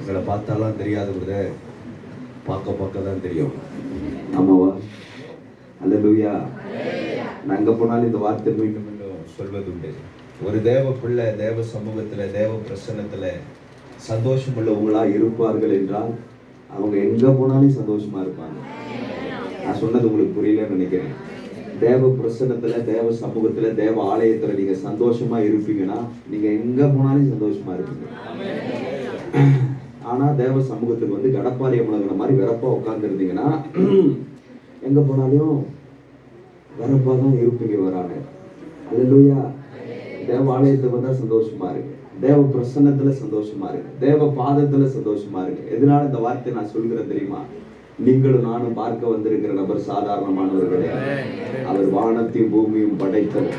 எங்களை பார்த்தாலாம் தெரியாது பிரதர், பார்க்க தான் தெரியும். ஆமாவா? அல்லேலூயா. நான் எங்கே போனாலும் இந்த வார்த்தை மீண்டும் மீண்டும் சொல்வது உண்டு. ஒரு தேவ பிள்ளை தேவ சமூகத்தில் தேவ பிரசன்னத்தில் சந்தோஷம் உள்ளவங்களா இருப்பார்கள் என்றால் அவங்க எங்கே போனாலும் சந்தோஷமா இருப்பாங்க. நான் சொன்னது உங்களுக்கு புரியலன்னு நினைக்கிறேன். தேவ பிரசன்னத்தில் தேவ சமூகத்தில் தேவ ஆலயத்தில் நீங்கள் சந்தோஷமா இருப்பீங்கன்னா நீங்கள் எங்கே போனாலும் சந்தோஷமா இருப்பீங்க. ஆனால் தேவ சமூகத்துக்கு வந்து கடப்பாரிய முழங்குற மாதிரி வெறப்பா உட்காந்துருந்தீங்கன்னா எங்கே போனாலும் வெறப்பா தான் இருப்பீங்க. வராங்க. அல்லேலூயா. தேவ ஆலயத்துக்கு வந்தால் சந்தோஷமா இருக்கு, தேவ பிரசன்னத்துல சந்தோஷமா இருக்கு, தேவ பாதத்துல சந்தோஷமா இருக்கு. எதனால இந்த வார்த்தை நான் சொல்கிறேன் தெரியுமா? நீங்களும் நானும் பார்க்க வந்திருக்கிற நபர் சாதாரணமானவர் கிடையாது. அவர் வானத்தையும் பூமியும் படைத்தவர்.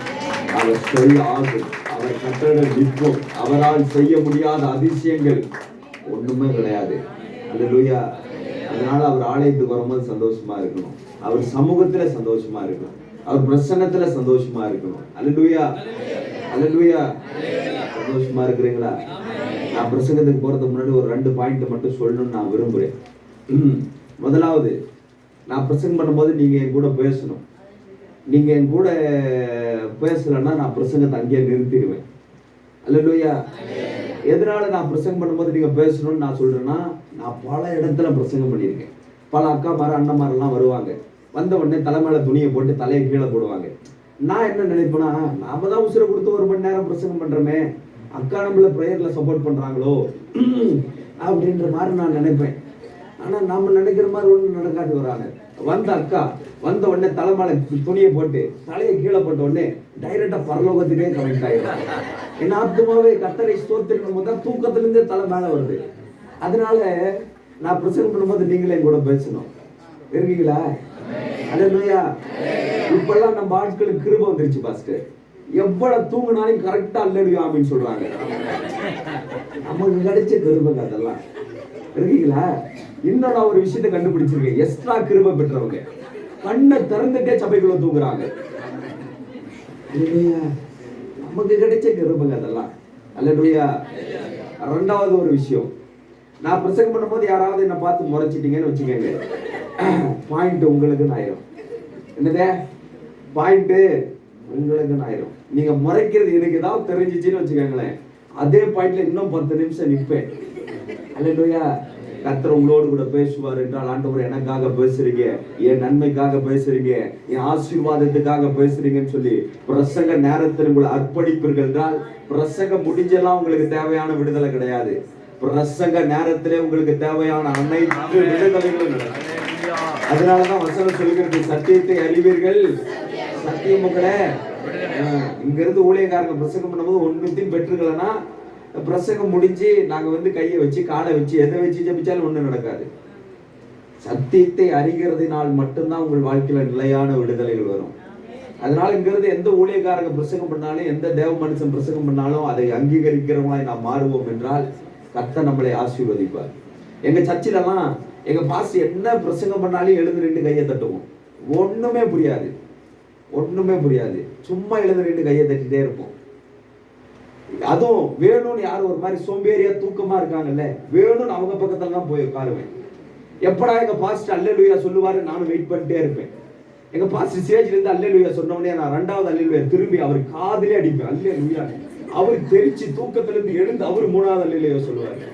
அவர் சொல் ஆகும், அவர் கட்டளை நிற்கும். அவரால் செய்ய முடியாத அதிசயங்கள் ஒண்ணுமே கிடையாது. அல்லேலூயா. அதனால அவர் ஆலயத்துக்கு வரும்போது சந்தோஷமா இருக்கணும், அவர் சமூகத்துல சந்தோஷமா இருக்கணும், அவர் பிரசன்னத்துல சந்தோஷமா இருக்கணும். அல்லேலூயா. அல்லேலூயா. சந்தோஷமா இருக்கிறீங்களா? நான் பிரசங்கத்துக்கு போறதுக்கு முன்னாடி ஒரு 2 பாயிண்ட் மட்டும் சொல்லணும்னு நான் விரும்புறேன். முதலாவது, நான் பிரசங்கம் பண்ணும்போது நீங்க என் கூட பேசணும். நீங்க என் கூட பேசலன்னா நான் பிரசங்கத்தை அங்கேயே நிறுத்திடுவேன். அல்லேலூயா. எதனால நான் பிரசங்கம் பண்ணும்போது நீங்க பேசணும்னு நான் சொல்றேன்னா, நான் பல இடத்துல பிரசங்கம் பண்ணியிருக்கேன். பல அக்காமார அண்ணமாரெல்லாம் வருவாங்க. வந்த உடனே தலைமையில துணியை போட்டு தலையை கீழே போடுவாங்க. நான் என்ன நினைப்பேன்னா, நாம தான் உசுரை கொடுத்து 1 மணி நேரம் பிரசங்கம் பண்றோமே, அக்கா நம்மள ப்ரேயர்ல சப்போர்ட் பண்றாங்களோ அப்படின்ற மாதிரி நான் நினைப்பேன். ஆனா நம்ம நினைக்கிற மாதிரி ஒண்ணு நடக்காது. வராங்க வந்த அக்கா வந்த உடனே தலைமையில துணியை போட்டு தலையை கீழே போட்ட உடனே டைரக்டா பரலோகத்துக்கே கனெக்ட் ஆயிடும். என் ஆத்மாவே கர்த்தரை ஸ்தோத்திரிக்கும் போது தான் தூக்கத்திலிருந்தே தலை மேல வருது. அதனால நான் பிரசங்கம் பண்ணும்போது நீங்களே என் கூட பேசணும். இருக்கீங்களா? அல்லேலூயா. இப்பெல்லாம் நம்ம ஆட்களுக்கு கிருபை வந்துருச்சு பாஸ்டர். எவ்வளவு தூங்கினாலும் கரெக்டா அல்லேலூயா ஆமீன் சொல்றாங்க. நமக்கு கிடைச்ச கிருபை அதெல்லாம். இருக்கீங்களா? இன்னும் நான் ஒரு விஷயத்தை கண்டுபிடிச்சிருக்கேன். எக்ஸ்ட்ரா கிருபை பெற்றவங்க கண்ணை திறந்துட்டே சபைக்குள்ள தூங்குறாங்க. நமக்கு கிடைச்ச கிருபை அதெல்லாம். அல்லேலூயா. 2வது ஒரு விஷயம், நான் பிரசங்கம் பண்ணும்போது யாராவது என்ன பார்த்து முறைச்சிட்டீங்கன்னு வச்சுக்கோங்க, பாயிண்ட் உங்களுக்கு ஆயிரும். என்னதே பாயிண்ட் உங்களுக்கு ஆயிரும். நீங்க முறைக்கிறது எனக்கு ஏதாவது தெரிஞ்சிச்சுன்னு வச்சுக்கோங்களேன், அதே பாயிண்ட்ல இன்னும் 10 நிமிஷம் நிற்பேன். அல்லேலூயா. கர்த்தர் உங்களோடு கூட பேசுவார் என்றால், ஆண்டவர் எனக்காக பேசுறீங்க, என் நன்மைக்காக பேசுறீங்க, என் ஆசீர்வாதத்துக்காக பேசுறீங்கன்னு சொல்லி பிரசங்க நேரத்தில் உங்களை அர்ப்பணிப்பீர்கள் என்றால், பிரசங்க முடிஞ்செல்லாம் உங்களுக்கு தேவையான விடுதலை கிடையாது. பிரசங்க நேரத்திலே உங்களுக்கு தேவையான அனைத்து விடுதலைகளும் நடக்கும். அதனாலதான் வசனம் சொல்கிறது, சத்தியத்தை அறிவீர்கள், சத்தியம் உங்களை. இங்க இருந்து ஊழியக்காரங்க பிரசங்கம் பண்ணும்போது ஒன்னுத்தையும் பெற்றுக்கலன்னா, பிரசங்கம் முடிஞ்சு நாங்க வந்து கையை வச்சு காலை வச்சு எதை வச்சு ஜெபிச்சாலும் ஒண்ணு நடக்காது. சத்தியத்தை அறிகிறதுனால் மட்டும்தான் உங்கள் வாழ்க்கையில நிலையான விடுதலைகள் வரும். அதனால இங்கிருந்து எந்த ஊழியக்காரங்க பிரசங்கம் பண்ணாலும், எந்த தேவ மனுஷன் பிரசங்கம் பண்ணாலும் அதை அங்கீகரிக்கிறவங்களாய் நாம் மாறுவோம் என்றால் கர்த்தர் நம்மளை ஆசீர்வதிப்பார். எங்க சர்ச்சிலெல்லாம் எங்க பாஸ்டர் என்ன பிரசங்கம் பண்ணாலும் எழுந்து நின்று கையை தட்டுவோம். ஒண்ணுமே புரியாது, ஒண்ணுமே புரியாது. சும்மா எழுந்து நின்று கையை தட்டிட்டே இருப்போம். அதுவும் வேணும்னு யாரும் ஒரு மாதிரி சோம்பேறியா தூக்கமா இருக்காங்கல்ல, வேணும்னு அவங்க பக்கத்துல தான் போய் உட்காருவேன். எப்படா எங்க பாஸ்டர் அல்லேலூயா சொல்லுவாரு நானும் வெயிட் பண்ணிட்டே இருப்பேன். எங்க பாஸ்டர் ஸ்டேஜ்ல இருந்து அல்லேலூயா சொன்ன உடனே நான் 2வது அல்லேலூயா திரும்பி அவர் காதிலே அடிப்பேன். அல்லேலூயா. அவர் தெரிச்சு தூக்கத்துல இருந்து எழுந்து அவர் 3வது அல்லேலூயா சொல்லுவாரு.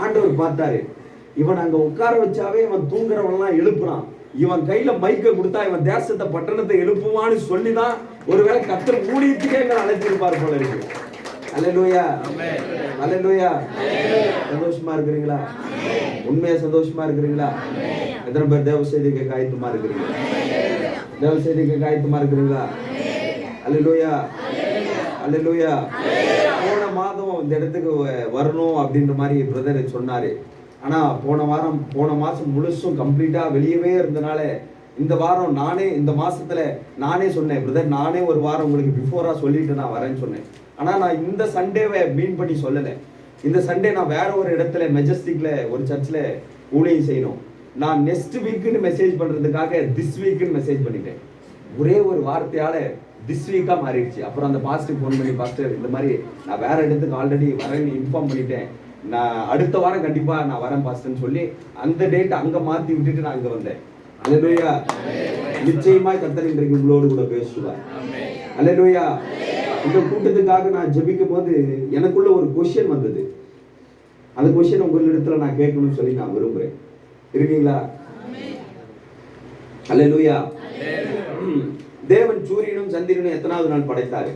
ஆண்டவர் பார்த்தாரு, இவன் அங்க உட்கார வச்சாவே இவன் தூங்குறவன்லாம் எழுப்புறான், இவன் கையில மைக்க கொடுத்தா இவன் தேசத்தை பட்டணத்தை எழுப்புவான்னு சொல்லிதான் ஒருவேளை கர்த்தர் ஊழியத்துக்கே எங்களை அழைச்சிருப்பார் போல இருக்கு. அல்லேலூயா. அல்லேலூயா. சந்தோஷமா இருக்கிறீங்களா? உண்மையா சந்தோஷமா இருக்கிறீங்களா? எத்தனை பேர் தேவ செய்திக்கு காயத்துமா இருக்கிறீங்க? தேவ செய்திக்கு காயத்துமா இருக்கிறீங்களா? அல்லேலூயா. அல்லேலூயா. போன மாதம் இந்த இடத்துக்கு வரணும் அப்படின்ற மாதிரி பிரதர் சொன்னாரு. ஆனா போன மாசம் முழுசும் கம்ப்ளீட்டா வெளியவே இருந்தனால இந்த வாரம் நானே இந்த மாசத்துல நானே சொன்னேன், பிரதர் நானே ஒரு வாரம் உங்களுக்கு பிஃபோரா சொல்லிட்டு நான் வரேன்னு சொன்னேன். ஆனா நான் இந்த சண்டேவை மீன் பண்ணி சொல்லலை. இந்த சண்டே நான் வேற ஒரு இடத்துல மெஜஸ்டிக்ல ஒரு சர்ச்சில் ஊழியம் செய்யணும். நான் நெக்ஸ்ட் வீக்குன்னு மெசேஜ் பண்றதுக்காக திஸ் வீக்குன்னு மெசேஜ் பண்ணிட்டேன். ஒரே ஒரு வார்த்தையால திஸ் வீக்கா மாறிடுச்சு. அப்புறம் அந்த பாஸ்டர் ஃபோன் பண்ணி, பாஸ்டர் இந்த மாதிரி நான் வேற இடத்துக்கு ஆல்ரெடி வரேன்னு இன்ஃபார்ம் பண்ணிட்டேன், நான் அடுத்த வாரம் கண்டிப்பா நான் வரேன் பாஸ்டர்னு சொல்லி அந்த டேட் அங்க மாத்தி விட்டுட்டு நான் அங்க வந்தேன். அல்லேலூயா. நிச்சயமாய் கர்த்தர் இன்றைக்கு உங்களோடு கூட பேசுவார். அல்லேலூயா. இந்த கூட்டத்துக்காக நான் ஜெபிக்கும் போது எனக்குள்ள ஒரு கொஸ்டின் வந்தது. அந்த கொஸ்டின் உங்களிடத்துல நான் கேட்கணும்னு சொல்லி நான் விரும்புறேன். இருக்கீங்களா? அல்லேலூயா. தேவன் சூரியனும் சந்திரனும் எத்தனாவது நாள் படைத்தாரு?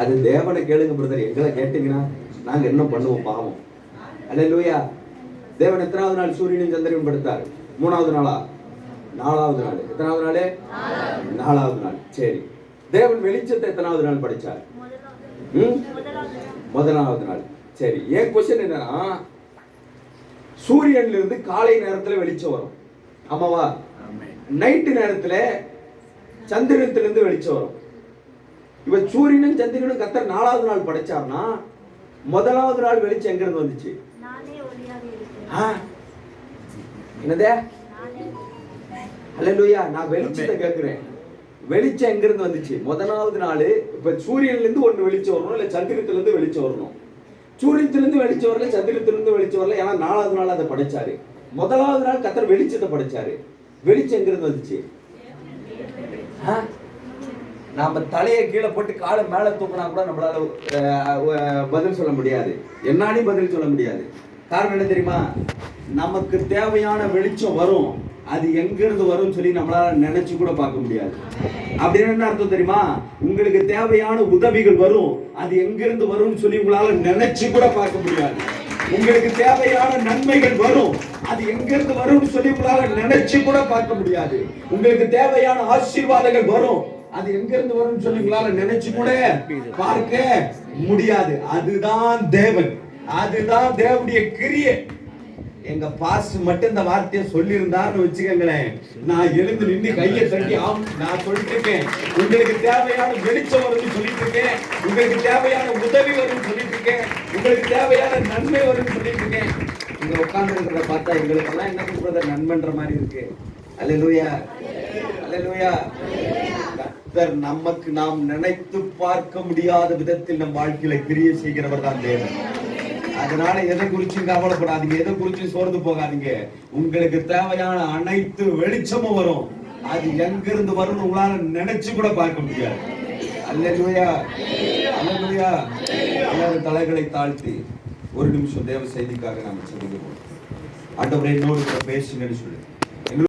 அது தேவனை கேளுங்க பிரதர். எங்களை கேட்டீங்கன்னா நாங்க என்ன பண்ணுவோம் பாவம். அல்லேலூயா. தேவன் எத்தனாவது நாள் சூரியனும் சந்திரனும் படைத்தாரு? 3வது நாளா? 4வது நாள். எத்தனாவது நாள்? 4வது நாள். சரி. தேவன் வெளிச்சத்தை எத்தனாவது நாள் படைச்சார்? 1வது நாள். சரி. ஏன் கொஸ்டின் என்னன்னா, சூரியன்ல இருந்து காலை நேரத்துல வெளிச்சம் வரும், ஆமாவா? நைட்டு நேரத்துல சந்திரத்திலிருந்து வெளிச்சம் வரும். இப்ப சூரியனும் சந்திரனும் கர்த்தர் 4வது நாள் படைச்சார்னா 1வது நாள் வெளிச்சம் எங்க இருந்து வந்துச்சு? என்னதே? அல்லேலூயா. நான் வெளிச்சத்தை கேட்கிறேன். வெளிச்சம் எங்க இருந்து வந்துச்சு? 1வது நாள். இப்ப சூரியன்ல இருந்து ஒண்ணு வெளிச்சம் வரணும், இல்ல சந்திரத்துல இருந்து வெளிச்சம் வரணும். சூரியத்துல இருந்து வெளிச்சம் வரல, சந்திரத்துல இருந்து வெளிச்சம் வரல. ஏன்னா 4வது நாள் அதை படைச்சாரு. 1வது நாள் கர்த்தர் வெளிச்சத்தை படைச்சாரு. வெளிச்சம் எங்க இருந்து வந்துச்சு? நாம தலையை கீழே போட்டு காலை மேல தூக்கினா கூட நம்மளால பதில் சொல்ல முடியாது. என்னானே பதில் சொல்ல முடியாது. காரணம் என்ன தெரியுமா? நமக்கு தேவையான வெளிச்சம் வரும், அது எங்க இருந்து வரும் சொல்லி நம்மளால நினைச்சு கூட பார்க்க முடியாது. அப்படின்னு என்ன அர்த்தம் தெரியுமா? உங்களுக்கு தேவையான உதவிகள் வரும், அது எங்க இருந்து வரும்னு சொல்லி உங்களால நினைச்சு கூட பார்க்க முடியாது. உங்களுக்கு தேவையான நன்மைகள் வரும், அது எங்க இருந்து வரும்னு சொல்லி உங்களால நினைச்சு கூட பார்க்க முடியாது. உங்களுக்கு தேவையான ஆசீர்வாதங்கள் வரும், அது எங்க இருந்து வரும்னு சொல்லி உங்களால நினைச்சு கூட பார்க்க முடியாது. அதுதான் தேவன், அதுதான் தேவனுடைய கிரியை. எங்க பாஸ் மட்டும் இந்த வார்த்தையை சொல்லியிருந்தான்னு வச்சுக்கங்களேன், நான் எழுந்து நின்று கையை தட்டி ஆம் நான் சொல்லிட்டு இருக்கேன். உங்களுக்கு தேவையான வெளிச்சம் வரும்னு சொல்லிட்டு இருக்கேன், உங்களுக்கு தேவையான உதவி வரும்னு சொல்லிட்டு இருக்கேன், உங்களுக்கு தேவையான நன்மை வரும்னு சொல்லிட்டு இருக்கேன். இங்க உட்கார்ந்து இருக்கிறத பார்த்தா எங்களுக்கு எல்லாம் என்ன சொல்றது நன்மைன்ற மாதிரி இருக்கு. அல்லேலூயா. அல்லேலூயா. கர்த்தர் நமக்கு நாம் நினைத்து பார்க்க முடியாத விதத்தில் நம் வாழ்க்கையில கிரியை செய்கிறவர் தான் தேவன். அதனால எதை குறிச்சும் கவலைப்படாதீங்க, எதை குறிச்சும் சோர்ந்து போகாதீங்க. உங்களுக்கு தேவையான அனைத்து வெளிச்சமும் வரும், அது எங்கிருந்து வரும் உங்களால நினைச்சு கூட பார்க்க முடியாது. அல்லேலூயா. அல்லேலூயா. எல்லாரும் தலைகளை தாழ்த்தி ஒரு நிமிஷம் தேவ செய்திக்காக நாம செலுத்துவோம். ஆண்டவரே என்னோடு பேசுங்கன்னு சொல்லு.